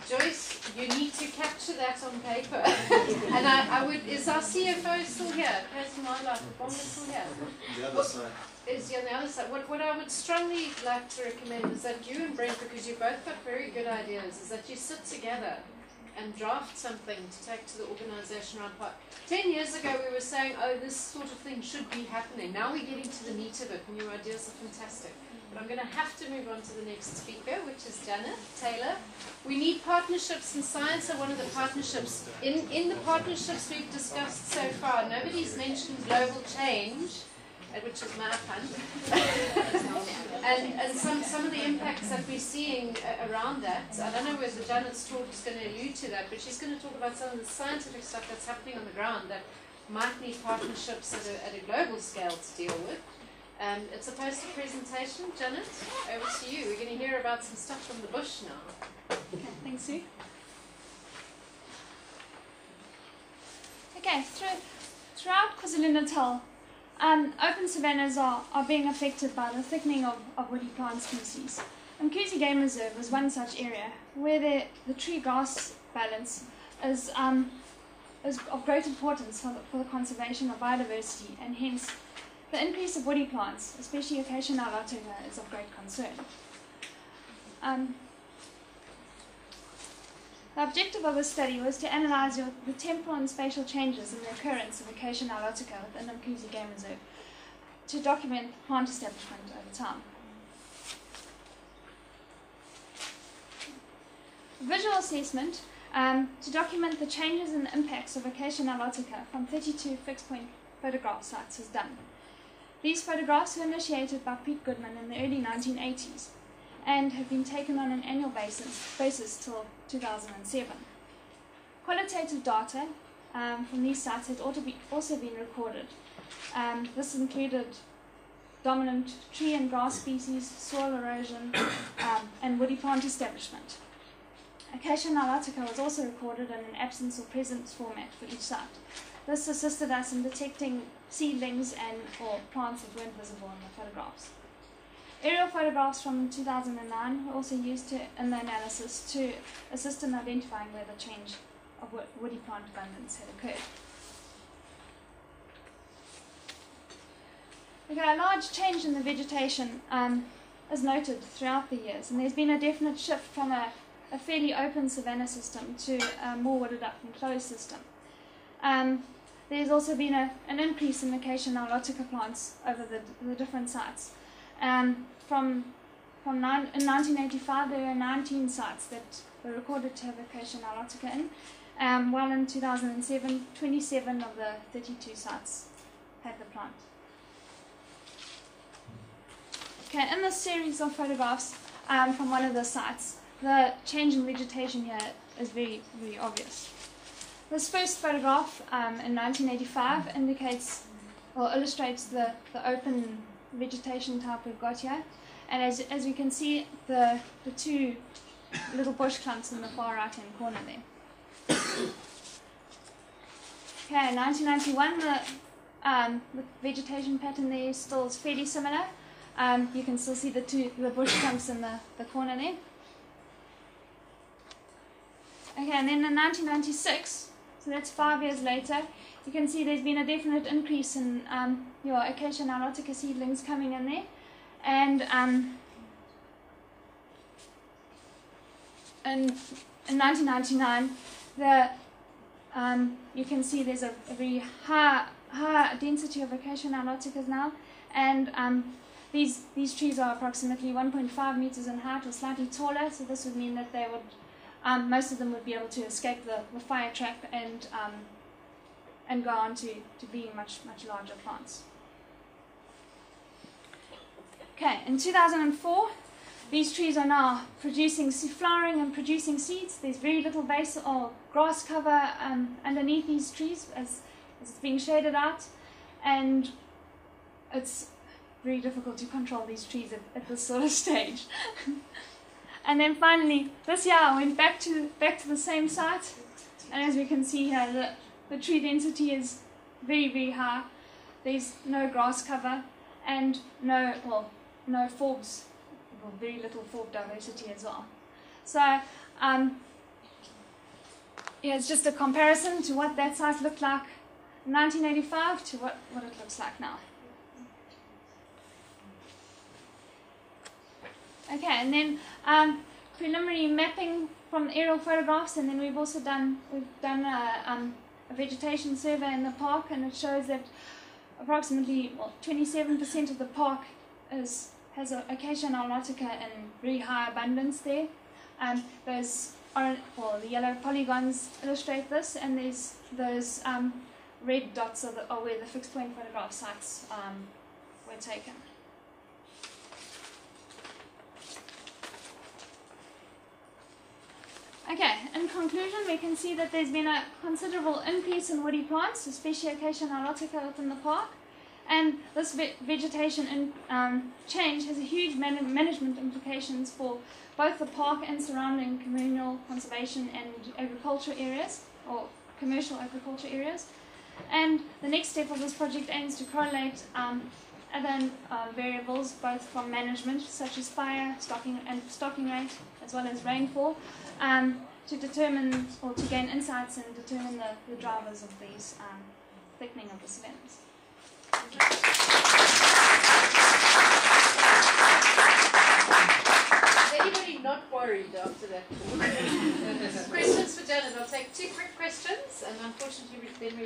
Joyce, you need to capture that on paper. And I would, is our CFO still here? Is still here? The other side. Is on the other side. What I would strongly like to recommend is that you and Brent, because you both got very good ideas, is that you sit together and draft something to take to the organisation around part. 10 years ago we were saying, oh, this sort of thing should be happening. Now we're getting to the meat of it, and your ideas are fantastic. But I'm going to have to move on to the next speaker, which is Janet Taylor. We need partnerships, and science are one of the partnerships. In the partnerships we've discussed so far, nobody's mentioned global change, which is my pun, and some of the impacts that we're seeing around that. I don't know whether Janet's talk is going to allude to that, but she's going to talk about some of the scientific stuff that's happening on the ground that might need partnerships at a global scale to deal with. It's a poster presentation. Janet, over to you. We're going to hear about some stuff from the bush now. Okay, thanks, Sue. Okay, throughout KwaZulu-Natal, open savannas are being affected by the thickening of woody plant species. uMkhuze Game Reserve is one such area where the tree-grass balance is of great importance for the conservation of biodiversity, and hence the increase of woody plants, especially Acacia nilotica, is of great concern. The objective of this study was to analyse the temporal and spatial changes in the occurrence of Acacia nilotica within uMkhuze Game Reserve to document plant establishment over time. Visual assessment to document the changes and impacts of Acacia nilotica from 32 fixed-point photograph sites was done. These photographs were initiated by Pete Goodman in the early 1980s and have been taken on an annual basis till 2007. Qualitative data from these sites had also been recorded. This included dominant tree and grass species, soil erosion, and woody plant establishment. Acacia nilotica was also recorded in an absence or presence format for each site. This assisted us in detecting seedlings or plants that weren't visible in the photographs. Aerial photographs from 2009 were also used in the analysis to assist in identifying where the change of woody plant abundance had occurred. Okay, a large change in the vegetation is noted throughout the years, and there's been a definite shift from a fairly open savanna system to a more wooded up and closed system. There's also been an increase in Acacia nilotica plants over the different sites. In 1985 there were 19 sites that were recorded to have Acacia nilotica in, while in 2007 27 of the 32 sites had the plant. Okay, in this series of photographs from one of the sites, the change in vegetation here is very, very obvious. This first photograph in 1985 indicates or illustrates the open vegetation type we've got here, and as you can see, the two little bush clumps in the far right hand corner there. Okay, in 1991 the vegetation pattern there still is fairly similar. You can still see the bush clumps in the corner there. Okay, and then in 1996, so that's 5 years later, you can see there's been a definite increase in your Acacia nilotica seedlings coming in there. And in 1999, you can see there's a very high density of Acacia niloticas now, and these trees are approximately 1.5 meters in height or slightly taller, so this would mean that they would most of them would be able to escape the fire trap and go on to being much larger plants. Okay, in 2004, these trees are now flowering and producing seeds. There's very little base or grass cover underneath these trees as it's being shaded out, and it's very difficult to control these trees at this sort of stage. And then finally, this year I went back to the same site, and as we can see here, the tree density is very, very high. There's no grass cover and no forbs, very little forb diversity as well. So yeah, it's just a comparison to what that site looked like in 1985 to what it looks like now. Okay, and then preliminary mapping from aerial photographs, and then we've done a vegetation survey in the park, and it shows that approximately 27% of the park has Acacia nilotica in very high abundance there. Those the yellow polygons illustrate this, and there's those red dots are where the fixed point photograph sites were taken. Okay, in conclusion, we can see that there's been a considerable increase in woody plants, especially Acacia nilotica within the park, and this vegetation change has a huge management implications for both the park and surrounding communal conservation and agriculture areas, or commercial agriculture areas. And the next step of this project aims to correlate other variables, both from management, such as fire, stocking rate, as well as rainfall, to determine or to gain insights and determine the drivers of these thickening of the stems. Is anybody not worried after that talk? Questions for Janet? I'll take 2 quick questions, and unfortunately then we